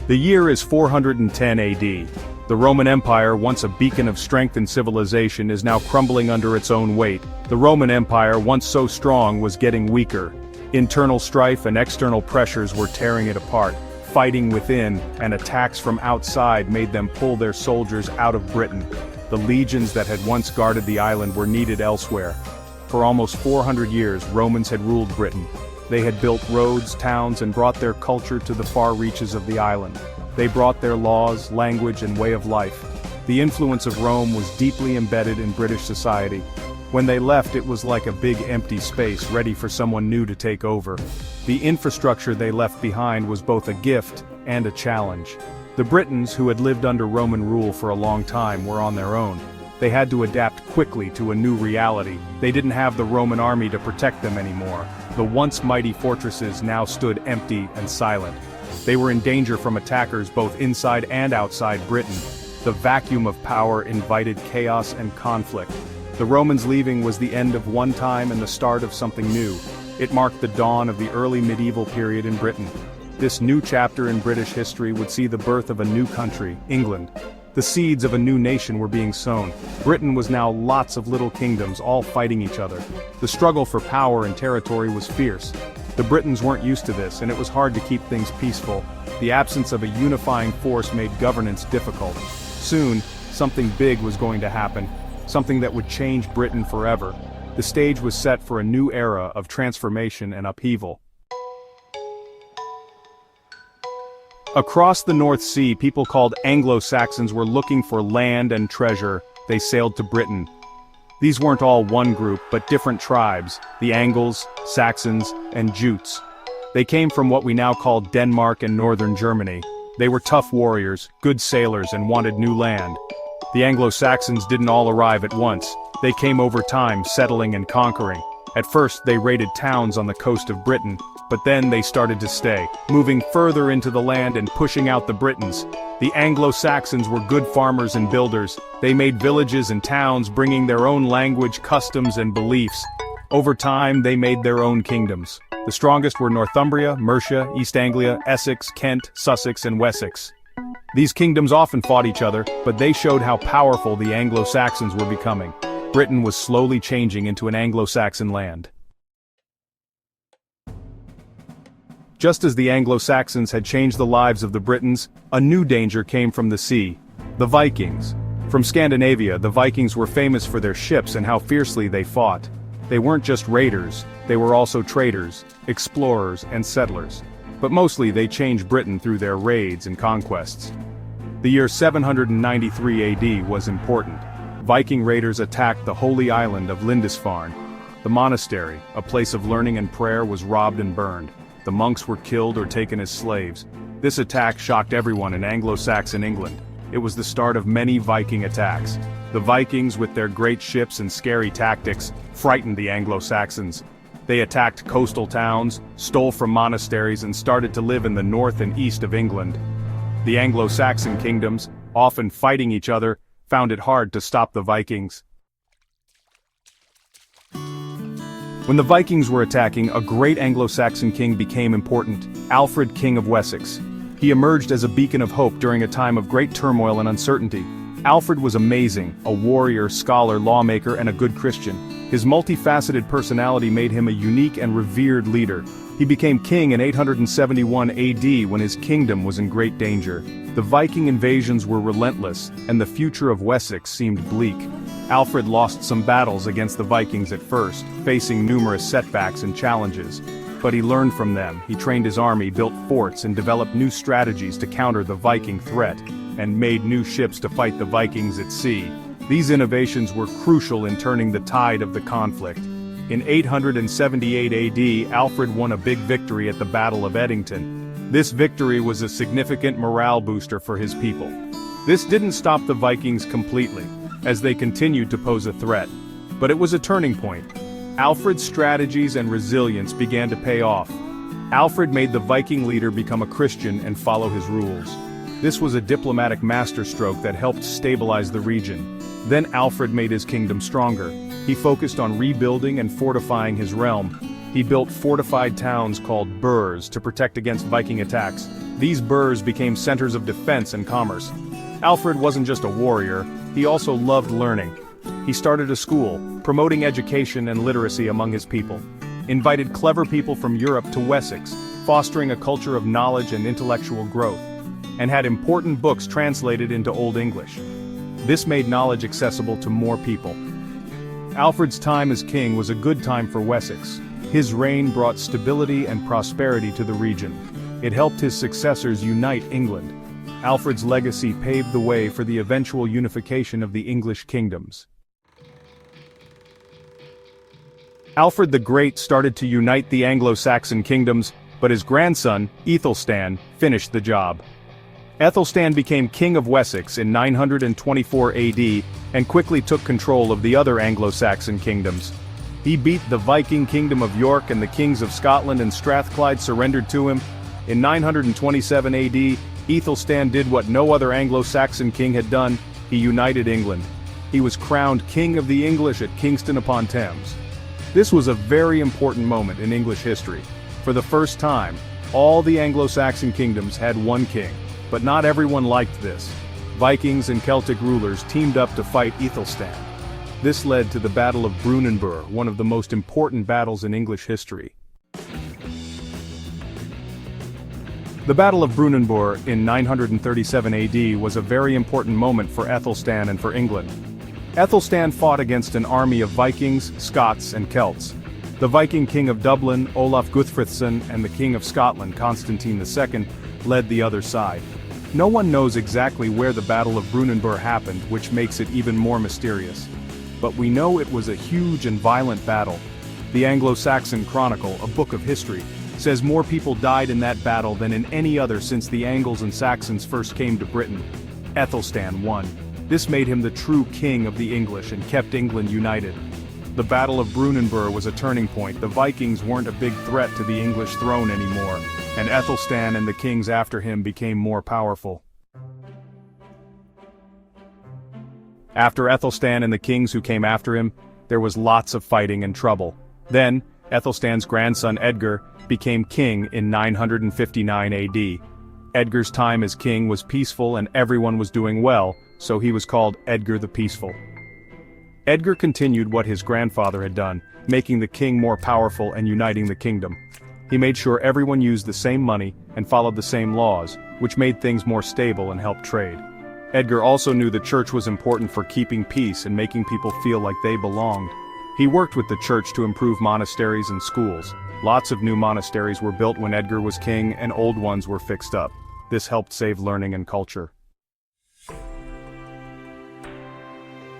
The year is 410 AD. The Roman Empire, once a beacon of strength and civilization, is now crumbling under its own weight. The Roman Empire, once so strong, was getting weaker. Internal strife and external pressures were tearing it apart. Fighting within and attacks from outside made them pull their soldiers out of Britain. The legions that had once guarded the island were needed elsewhere. For almost 400 years, Romans had ruled Britain. They had built roads, towns, and brought their culture to the far reaches of the island. They brought their laws, language, and way of life. The influence of Rome was deeply embedded in British society. When they left, it was like a big empty space ready for someone new to take over. The infrastructure they left behind was both a gift and a challenge. The Britons, who had lived under Roman rule for a long time, were on their own. They had to adapt quickly to a new reality. They didn't have the Roman army to protect them anymore. The once mighty fortresses now stood empty and silent. They were in danger from attackers both inside and outside Britain. The vacuum of power invited chaos and conflict. The Romans leaving was the end of one time and the start of something new. It marked the dawn of the early medieval period in Britain. This new chapter in British history would see the birth of a new country, England. The seeds of a new nation were being sown. Britain was now lots of little kingdoms, all fighting each other. The struggle for power and territory was fierce. The Britons weren't used to this, and it was hard to keep things peaceful. The absence of a unifying force made governance difficult. Soon, something big was going to happen, something that would change Britain forever. The stage was set for a new era of transformation and upheaval. Across the North Sea, people called Anglo-Saxons were looking for land and treasure. They sailed to Britain. These weren't all one group, but different tribes, the Angles, Saxons, and Jutes. They came from what we now call Denmark and northern Germany. They were tough warriors, good sailors, and wanted new land. The Anglo-Saxons didn't all arrive at once. They came over time, settling and conquering. At first, they raided towns on the coast of Britain, but then they started to stay, moving further into the land and pushing out the Britons. The Anglo-Saxons were good farmers and builders. They made villages and towns, bringing their own language, customs, and beliefs. Over time, they made their own kingdoms. The strongest were Northumbria, Mercia, East Anglia, Essex, Kent, Sussex, and Wessex. These kingdoms often fought each other, but they showed how powerful the Anglo-Saxons were becoming. Britain was slowly changing into an Anglo-Saxon land. Just as the Anglo-Saxons had changed the lives of the Britons, a new danger came from the sea: the Vikings. From Scandinavia, the Vikings were famous for their ships and how fiercely they fought. They weren't just raiders, they were also traders, explorers, and settlers. But mostly they changed Britain through their raids and conquests. The year 793 AD was important. Viking raiders attacked the holy island of Lindisfarne. The monastery, a place of learning and prayer, was robbed and burned. The monks were killed or taken as slaves. This attack shocked everyone in Anglo-Saxon England. It was the start of many Viking attacks. The Vikings, with their great ships and scary tactics, frightened the Anglo-Saxons. They attacked coastal towns, stole from monasteries, and started to live in the north and east of England. The Anglo-Saxon kingdoms, often fighting each other, found it hard to stop the Vikings. When the Vikings were attacking, a great Anglo-Saxon king became important: Alfred, King of Wessex. He emerged as a beacon of hope during a time of great turmoil and uncertainty. Alfred was amazing, a warrior, scholar, lawmaker, and a good Christian. His multifaceted personality made him a unique and revered leader. He became king in 871 AD when his kingdom was in great danger. The Viking invasions were relentless, and the future of Wessex seemed bleak. Alfred lost some battles against the Vikings at first, facing numerous setbacks and challenges. But he learned from them. He trained his army, built forts, and developed new strategies to counter the Viking threat, and made new ships to fight the Vikings at sea. These innovations were crucial in turning the tide of the conflict. In 878 AD, Alfred won a big victory at the Battle of Æthelstan. This victory was a significant morale booster for his people. This didn't stop the Vikings completely, as they continued to pose a threat. But it was a turning point. Alfred's strategies and resilience began to pay off. Alfred made the Viking leader become a Christian and follow his rules. This was a diplomatic masterstroke that helped stabilize the region. Then Alfred made his kingdom stronger. He focused on rebuilding and fortifying his realm. He built fortified towns called burhs to protect against Viking attacks. These burhs became centers of defense and commerce. Alfred wasn't just a warrior, he also loved learning. He started a school, promoting education and literacy among his people. Invited clever people from Europe to Wessex, fostering a culture of knowledge and intellectual growth. And had important books translated into Old English. This made knowledge accessible to more people. Alfred's time as king was a good time for Wessex. His reign brought stability and prosperity to the region. It helped his successors unite England. Alfred's legacy paved the way for the eventual unification of the English kingdoms. Alfred the Great started to unite the Anglo-Saxon kingdoms, but his grandson, Æthelstan, finished the job. Æthelstan became king of Wessex in 924 AD and quickly took control of the other Anglo-Saxon kingdoms. He beat the Viking kingdom of York, and the kings of Scotland and Strathclyde surrendered to him. In 927 AD, Æthelstan did what no other Anglo-Saxon king had done: he united England. He was crowned King of the English at Kingston upon Thames. This was a very important moment in English history. For the first time, all the Anglo-Saxon kingdoms had one king. But not everyone liked this. Vikings and Celtic rulers teamed up to fight Æthelstan. This led to the Battle of Brunanburh, one of the most important battles in English history. The Battle of Brunanburh in 937 AD was a very important moment for Æthelstan and for England. Æthelstan fought against an army of Vikings, Scots, and Celts. The Viking king of Dublin, Olaf Guthfrithson, and the king of Scotland, Constantine II, led the other side. No one knows exactly where the Battle of Brunanburh happened, which makes it even more mysterious. But we know it was a huge and violent battle. The Anglo-Saxon Chronicle, a book of history, says more people died in that battle than in any other since the Angles and Saxons first came to Britain. Æthelstan won. This made him the true king of the English and kept England united. The Battle of Brunanburh was a turning point. The Vikings weren't a big threat to the English throne anymore, and Æthelstan and the kings after him became more powerful. After Æthelstan and the kings who came after him, there was lots of fighting and trouble. Then, Æthelstan's grandson Edgar became king in 959 AD. Edgar's time as king was peaceful and everyone was doing well, so he was called Edgar the Peaceful. Edgar continued what his grandfather had done, making the king more powerful and uniting the kingdom. He made sure everyone used the same money and followed the same laws, which made things more stable and helped trade. Edgar also knew the church was important for keeping peace and making people feel like they belonged. He worked with the church to improve monasteries and schools. Lots of new monasteries were built when Edgar was king, and old ones were fixed up. This helped save learning and culture.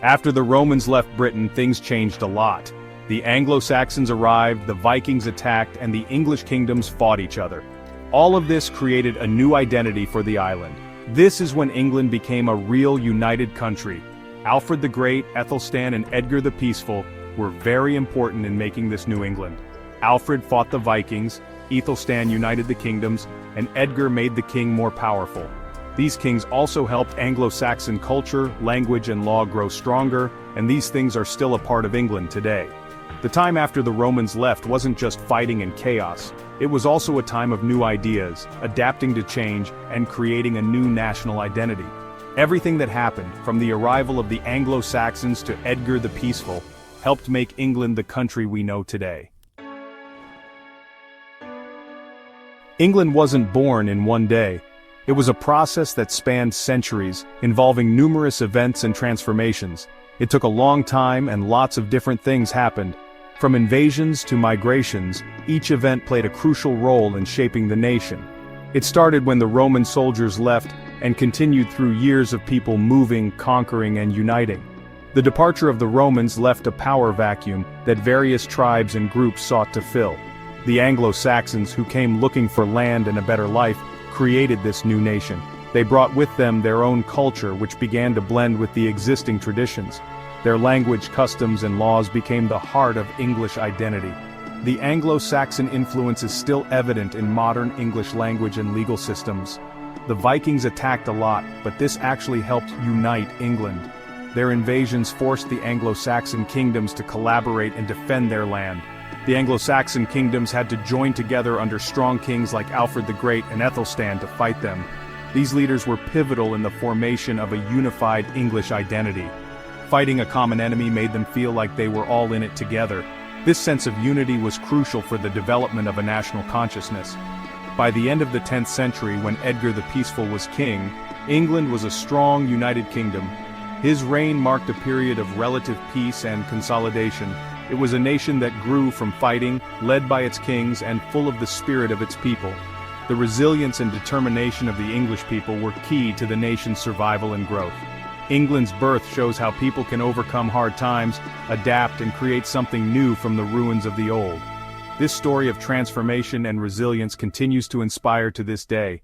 After the Romans left Britain, things changed a lot. The Anglo-Saxons arrived, the Vikings attacked, and the English kingdoms fought each other. All of this created a new identity for the island. This is when England became a real united country. Alfred the Great, Æthelstan, and Edgar the Peaceful were very important in making this New England. Alfred fought the Vikings, Æthelstan united the kingdoms, and Edgar made the king more powerful. These kings also helped Anglo-Saxon culture, language, and law grow stronger, and these things are still a part of England today. The time after the Romans left wasn't just fighting and chaos. It was also a time of new ideas, adapting to change, and creating a new national identity. Everything that happened, from the arrival of the Anglo-Saxons to Edgar the Peaceful, helped make England the country we know today. England wasn't born in one day. It was a process that spanned centuries, involving numerous events and transformations. It took a long time and lots of different things happened. From invasions to migrations, each event played a crucial role in shaping the nation. It started when the Roman soldiers left and continued through years of people moving, conquering, and uniting. The departure of the Romans left a power vacuum that various tribes and groups sought to fill. The Anglo-Saxons, who came looking for land and a better life, created this new nation. They brought with them their own culture, which began to blend with the existing traditions. Their language, customs, and laws became the heart of English identity. The Anglo-Saxon influence is still evident in modern English language and legal systems. The Vikings attacked a lot, but this actually helped unite England. Their invasions forced the Anglo-Saxon kingdoms to collaborate and defend their land. The Anglo-Saxon kingdoms had to join together under strong kings like Alfred the Great and Æthelstan to fight them. These leaders were pivotal in the formation of a unified English identity. Fighting a common enemy made them feel like they were all in it together. This sense of unity was crucial for the development of a national consciousness. By the end of the 10th century, when Edgar the Peaceful was king, England was a strong, united kingdom. His reign marked a period of relative peace and consolidation. It was a nation that grew from fighting, led by its kings and full of the spirit of its people. The resilience and determination of the English people were key to the nation's survival and growth. England's birth shows how people can overcome hard times, adapt and create something new from the ruins of the old. This story of transformation and resilience continues to inspire to this day.